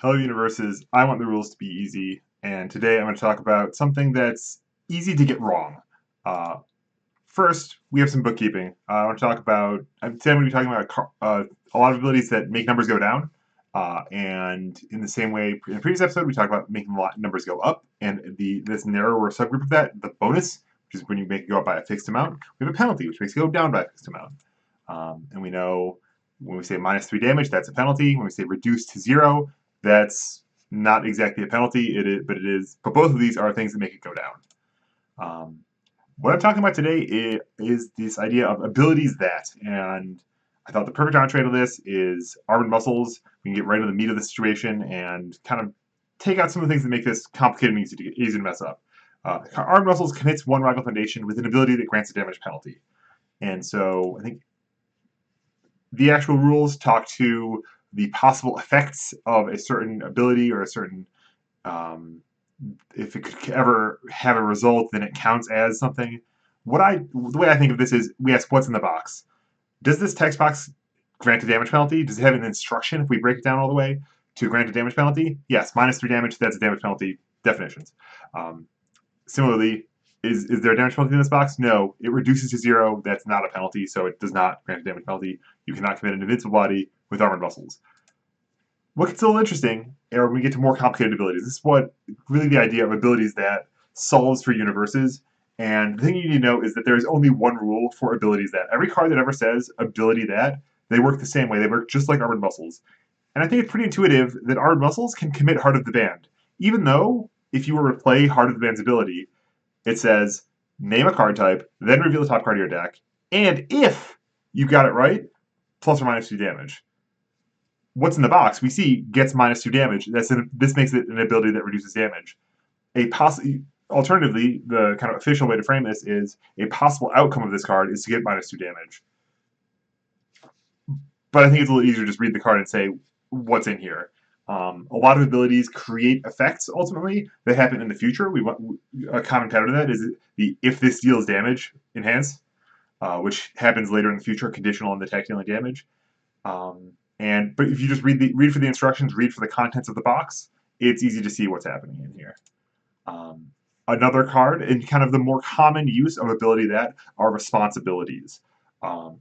Hello, universes. I want the rules to be easy, and today I'm going to talk about something that's easy to get wrong. Uh, First, we have some bookkeeping. I want to talk about. Today I'm going to be talking about a lot of abilities that make numbers go down, and in the same way, in the previous episode, we talked about making numbers go up, and this narrower subgroup of that, the bonus, which is when you make it go up by a fixed amount. We have a penalty, which makes it go down by a fixed amount, and we know when we say -3 damage, that's a penalty. When we say reduced to 0, that's not exactly a penalty. It is, but it is. But both of these are things that make it go down. What I'm talking about today is this idea of abilities that, and I thought the perfect entree to this is Arm and Muscles. We can get right into the meat of the situation and kind of take out some of the things that make this complicated and easy to mess up. Arm Muscles commits one rival foundation with an ability that grants a damage penalty. And so I think the actual rules talk to the possible effects of a certain ability or a certain if it could ever have a result, then it counts as something. The way I think of this is we ask what's in the box. Does this text box grant a damage penalty? Does it have an instruction if we break it down all the way to grant a damage penalty? Yes, -3 damage, that's a damage penalty. Definitions. Similarly, is there a damage penalty in this box? No. It reduces to 0. That's not a penalty, so it does not grant a damage penalty. You cannot commit an invincible body with armored muscles. What gets a little interesting are when we get to more complicated abilities. This is what really the idea of abilities that solves for universes. And the thing you need to know is that there is only one rule for abilities that. Every card that ever says ability that, they work the same way. They work just like armored muscles. And I think it's pretty intuitive that armored muscles can commit Heart of the Band. Even though, if you were to play Heart of the Band's ability, it says name a card type, then reveal the top card of your deck, and if you got it right, plus or minus 2 damage. What's in the box we see gets -2 damage. This makes it an ability that reduces damage. Alternatively, the kind of official way to frame this is a possible outcome of this card is to get -2 damage. But I think it's a little easier to just read the card and say what's in here. A lot of abilities create effects ultimately that happen in the future. A common pattern of that is the if this deals damage enhance, which happens later in the future, conditional on the attack dealing damage. But if you just read for the instructions, read for the contents of the box, it's easy to see what's happening in here. Another card, and kind of the more common use of ability that are responsibilities.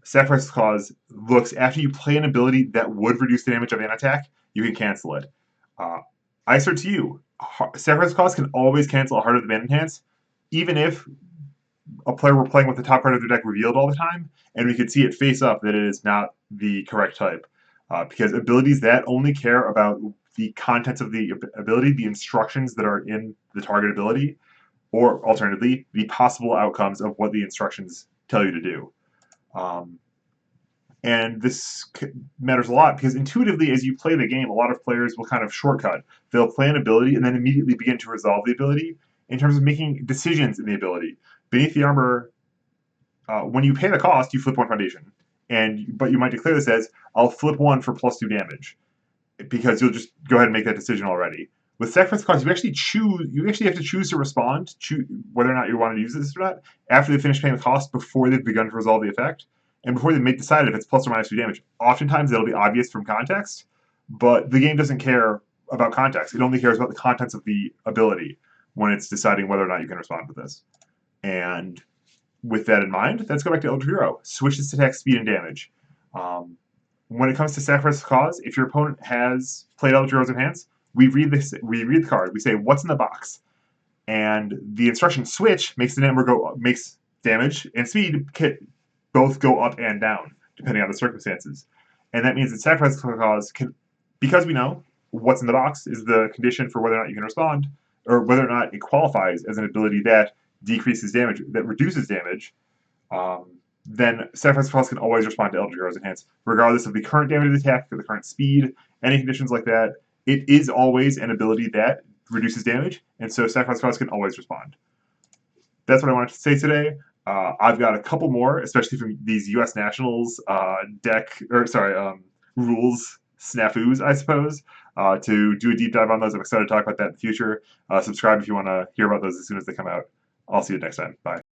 Sacrifice Clause looks after you play an ability that would reduce the damage of an attack, you can cancel it. I assert to you, Sacrifice Clause can always cancel a Heart of the Band Enhance, even if a player were playing with the top card of their deck revealed all the time, and we could see it face up that it is not the correct type. Because abilities that only care about the contents of the ability, the instructions that are in the target ability, or alternatively, the possible outcomes of what the instructions tell you to do. And this matters a lot because intuitively, as you play the game, a lot of players will kind of shortcut. They'll play an ability and then immediately begin to resolve the ability in terms of making decisions in the ability. Beneath the Armor, when you pay the cost, you flip one foundation. But you might declare this as, I'll flip 1 for +2 damage, because you'll just go ahead and make that decision already. With Sacrifice Clause, you actually have to choose to respond, whether or not you want to use this or not, after they finish paying the cost before they've begun to resolve the effect, and before they've decided if it's plus or minus 2 damage. Oftentimes it'll be obvious from context, but the game doesn't care about context. It only cares about the contents of the ability when it's deciding whether or not you can respond to this. And with that in mind, let's go back to Elder Hero. Switches to attack, speed, and damage. When it comes to Sacrifice Clause, if your opponent has played Elder Heroes Enhance, we read the card. We say, what's in the box? And the instruction switch makes damage and speed both go up and down, depending on the circumstances. And that means that Sacrifice Clause because we know what's in the box is the condition for whether or not you can respond, or whether or not it qualifies as an ability that decreases damage, that reduces damage, then Sacrifice Clause can always respond to Elder Heroes Enhance, regardless of the current damage of the attack or the current speed, any conditions like that. It is always an ability that reduces damage, and so Sacrifice Clause can always respond. That's what I wanted to say today. I've got a couple more, especially from these U.S. Nationals rules snafus, I suppose, to do a deep dive on those. I'm excited to talk about that in the future. Subscribe if you want to hear about those as soon as they come out. I'll see you next time. Bye.